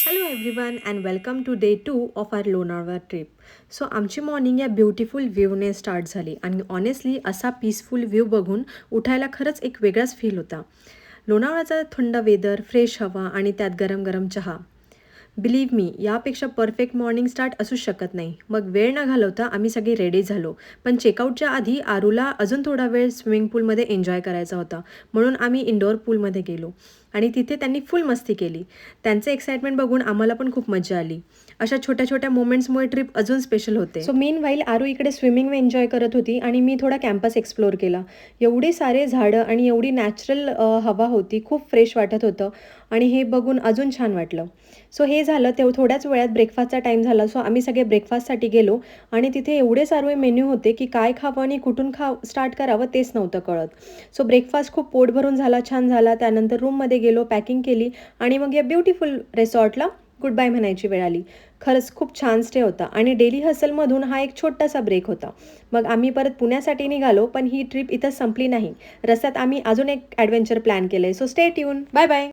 Hello everyone and welcome to day 2 of our Lonavala trip. So आमची morning या beautiful व्ह्यूने start झाली आणि ऑनेस्टली असा पीसफुल व्ह्यू बघून उठायला खरंच एक वेगळाच फील होता. लोणावळ्याचा थंड वेदर, फ्रेश हवा आणि त्यात गरम गरम चहा. बिलीव्ह मी, यापेक्षा परफेक्ट मॉर्निंग स्टार्ट असूच शकत नाही. मग वेळ न घालवता आम्ही सगळे रेडी झालो. पण चेकआउटच्या आधी आरूला अजून थोडा वेळ स्विमिंग पूलमध्ये एन्जॉय करायचा होता. म्हणून आम्ही इंडोअर पूलमध्ये गेलो आणि तिथे त्यांनी फुल मस्ती केली. त्यांचे एक्साइटमेंट बघून आम्हाला पण खूप मजा आली. अशा छोट्या छोट्या मोमेंट्समुळे ट्रिप अजून स्पेशल होते. सो मीन वाईल आरू इकडे स्विमिंग एन्जॉय करत होती आणि मी थोडा कॅम्पस एक्सप्लोअर केला. एवढी सारे झाडं आणि एवढी नॅचरल हवा होती, खूप फ्रेश वाटत होतं आणि हे बघून अजून छान वाटलं. सो हे झालं तेव्हा थोड्याच वेळात ब्रेकफास्टचा टाईम झाला. सो आम्ही सगळे ब्रेकफास्टसाठी गेलो आणि तिथे एवढे सारे मेन्यू होते की काय खावं आणि कुठून स्टार्ट करावं तेच नव्हतं कळत. सो ब्रेकफास्ट खूप पोट भरून झाला, छान झाला. त्यानंतर रूममध्ये गेलो, पॅकिंग केली आणि मग या ब्युटिफुल रिसॉर्टला गुड बाय म्हणायची वेळ आली. खरंच खूप छान स्टे होता आणि डेली हसलमधून हा एक छोटासा ब्रेक होता. मग आम्ही परत पुण्यासाठी निघालो, पण ही ट्रिप इथं संपली नाही. रस्त्यात आम्ही अजून एक ॲडव्हेंचर प्लॅन केलं आहे. So stay tuned. Bye bye.